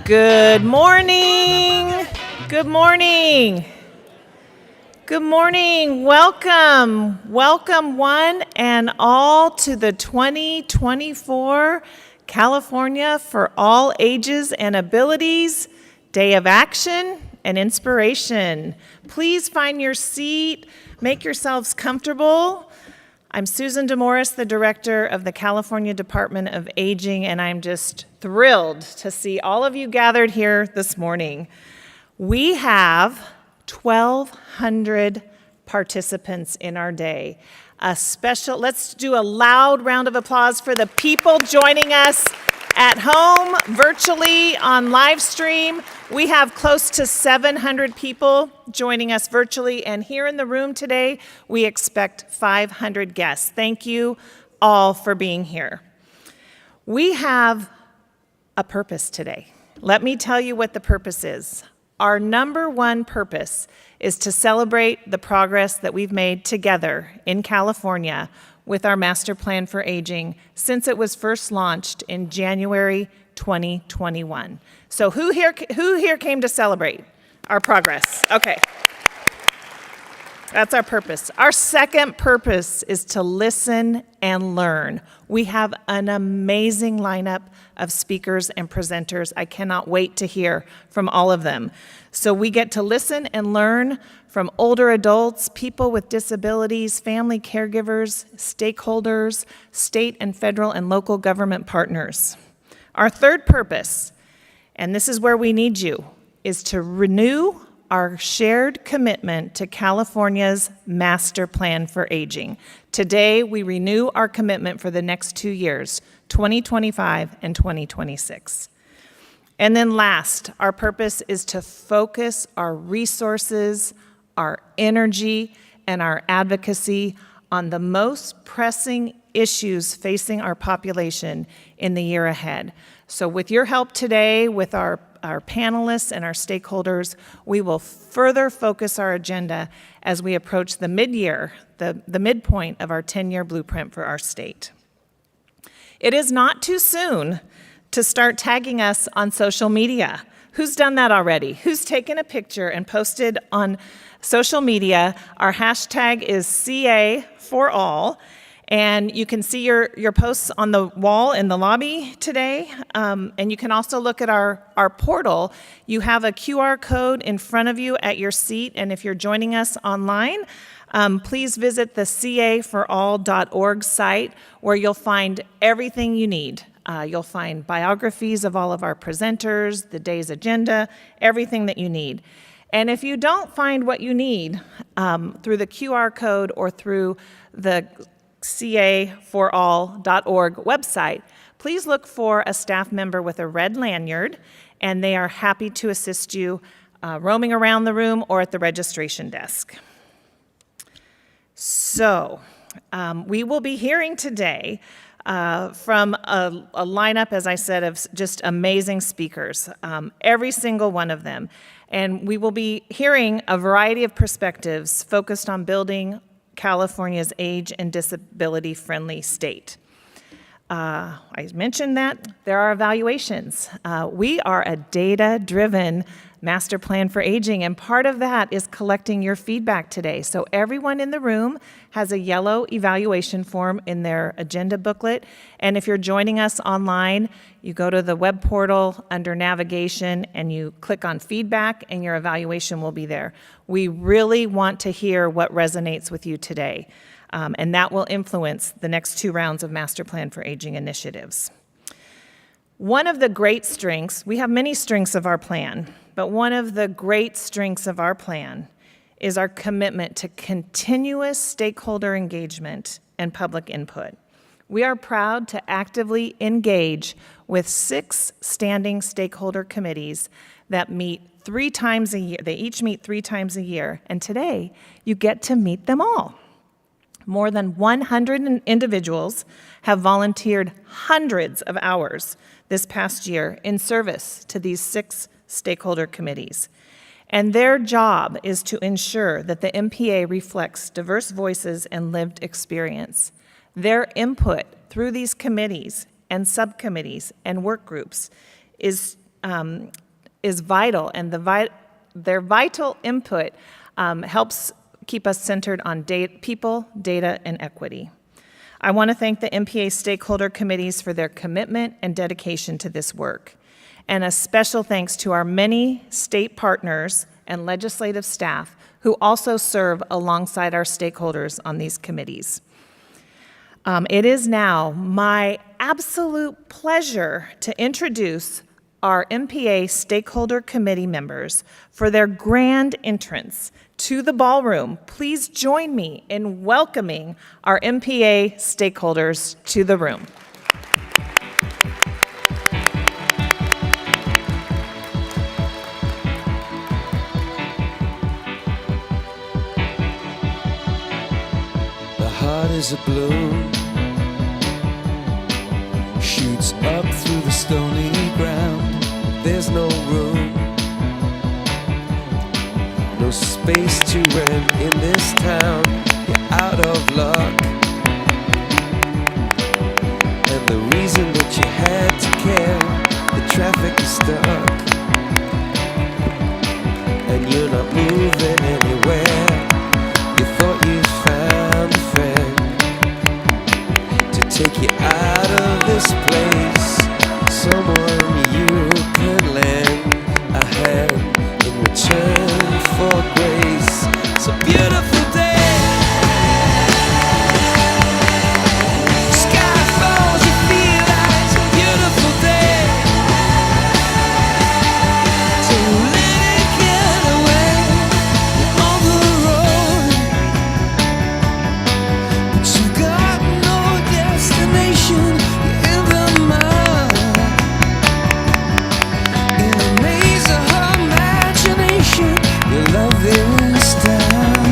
Good morning. Good morning. Good morning. Welcome. Welcome one and all to the 2024 California for All Ages and Abilities Day of Action and Inspiration. Please find your seat. Make yourselves comfortable. I'm Susan DeMorris, the director of the California Department of Aging, and I'm just thrilled to see all of you gathered here this morning. We have 1,200 participants in our day. Let's do a loud round of applause for the people joining us at home, virtually, on live stream. We have close to 700 people joining us virtually, and here in the room today, we expect 500 guests. Thank you all for being here. We have a purpose today. Let me tell you what the purpose is. Our number one purpose is to celebrate the progress that we've made together in California with our Master Plan for Aging since it was first launched in January 2021. So who here came to celebrate our progress? Okay. That's our purpose. Our second purpose is to listen and learn. We have an amazing lineup of speakers and presenters. I cannot wait to hear from all of them. So we get to listen and learn from older adults, people with disabilities, family caregivers, stakeholders, state and federal and local government partners. Our third purpose, and this is where we need you, is to renew our shared commitment to California's Master Plan for Aging. Today, we renew our commitment for the next 2 years, 2025 and 2026. And then last, our purpose is to focus our resources, our energy, and our advocacy on the most pressing issues facing our population in the year ahead. So with your help today, with our panelists and our stakeholders, we will further focus our agenda as we approach the mid-year, the midpoint of our 10-year blueprint for our state. It is not too soon to start tagging us on social media. Who's done that already? Who's taken a picture and posted on social media? Our hashtag is CA4All. And you can see your posts on the wall in the lobby today. And you can also look at our portal. You have a QR code in front of you at your seat. And if you're joining us online, please visit the caforall.org site where you'll find everything you need. You'll find biographies of all of our presenters, the day's agenda, everything that you need. And if you don't find what you need through the QR code or through the caforall.org website, please look for a staff member with a red lanyard, and they are happy to assist you roaming around the room or at the registration desk. So we will be hearing today from a lineup, as I said, of just amazing speakers, every single one of them. And we will be hearing a variety of perspectives focused on building California's age and disability-friendly state. I mentioned that there are evaluations. We are a data-driven Master Plan for Aging, and part of that is collecting your feedback today. So everyone in the room has a yellow evaluation form in their agenda booklet, and if you're joining us online, you go to the web portal under navigation and you click on feedback and your evaluation will be there. We really want to hear what resonates with you today, and that will influence the next 2 rounds of Master Plan for Aging initiatives. One of the great strengths, we have many strengths of our plan, but one of the great strengths of our plan is our commitment to continuous stakeholder engagement and public input. We are proud to actively engage with 6 standing stakeholder committees that meet 3 times a year. They each meet 3 times a year, and today you get to meet them all. More than 100 individuals have volunteered hundreds of hours this past year in service to these 6 stakeholder committees. And their job is to ensure that the MPA reflects diverse voices and lived experience. Their input through these committees and subcommittees and work groups is is vital, and their vital input helps keep us centered on people, data, and equity. I want to thank the MPA stakeholder committees for their commitment and dedication to this work. And a special thanks to our many state partners and legislative staff who also serve alongside our stakeholders on these committees. It is now my absolute pleasure to introduce our MPA stakeholder committee members for their grand entrance to the ballroom. Please join me in welcoming our MPA stakeholders to the room. The heart is a balloon, shoots up through the stony ground. There's no room, no space to rent in this town. You're out of luck, and the reason that you had to care, the traffic is stuck, and you're not moving anywhere. You thought you found a friend to take you out of this place, someone you can lend a hand in return for grace. It's a beautiful day. Sky falls, you feel like it's a beautiful day. So let it get away on the road, but you've got no destination. You're in the mud, in the maze of her imagination. Your love is down,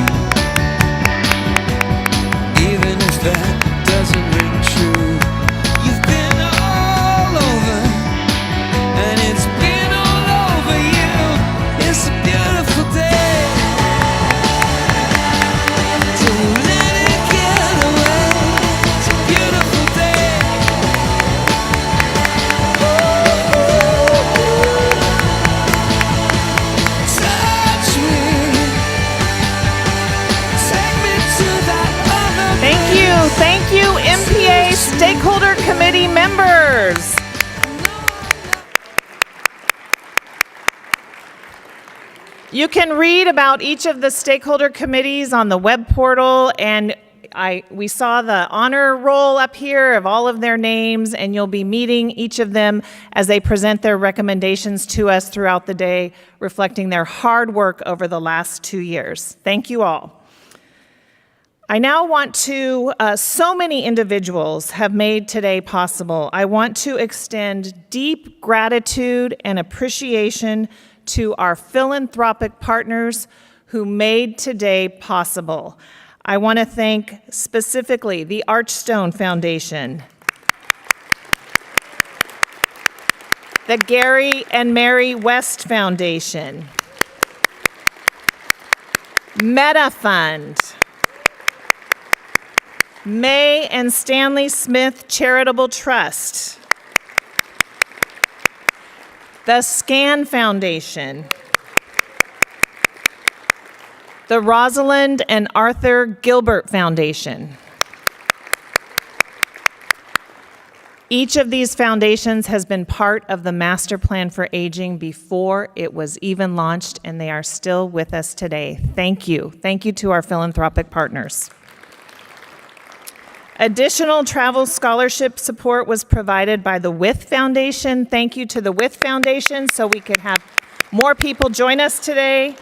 even if that doesn't ring true. You've been all over, and it's been all over you. It's a beautiful day. So let it get away. It's a beautiful day. Touch me, take me to that other Thank you, MPA stakeholder committee members. You can read about each of the stakeholder committees on the web portal, and we saw the honor roll up here of all of their names, and you'll be meeting each of them as they present their recommendations to us throughout the day, reflecting their hard work over the last 2 years. Thank you all. I now want to, so many individuals have made today possible. I want to extend deep gratitude and appreciation to our philanthropic partners who made today possible. I want to thank specifically the Archstone Foundation, the Gary and Mary West Foundation, Meta Fund, May and Stanley Smith Charitable Trust, the SCAN Foundation, the Rosalind and Arthur Gilbert Foundation. Each of these foundations has been part of the Master Plan for Aging before it was even launched, and they are still with us today. Thank you. Thank you to our philanthropic partners. Additional travel scholarship support was provided by the WITH Foundation. Thank you to the WITH Foundation so we could have more people join us today.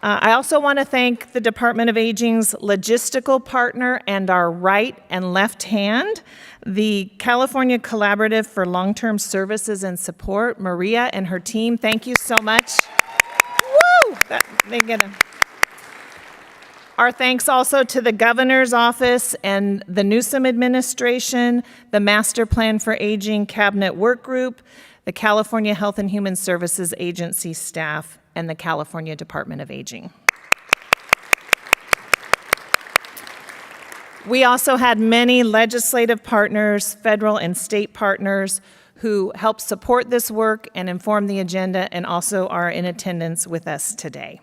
I also want to thank the Department of Aging's logistical partner and our right and left hand, the California Collaborative for Long-Term Services and Support, Maria and her team. Thank you so much. Woo! Our thanks also to the Governor's Office and the Newsom administration, the Master Plan for Aging Cabinet Work Group, the California Health and Human Services Agency staff, and the California Department of Aging. We also had many legislative partners, federal and state partners, who help support this work and inform the agenda and also are in attendance with us today.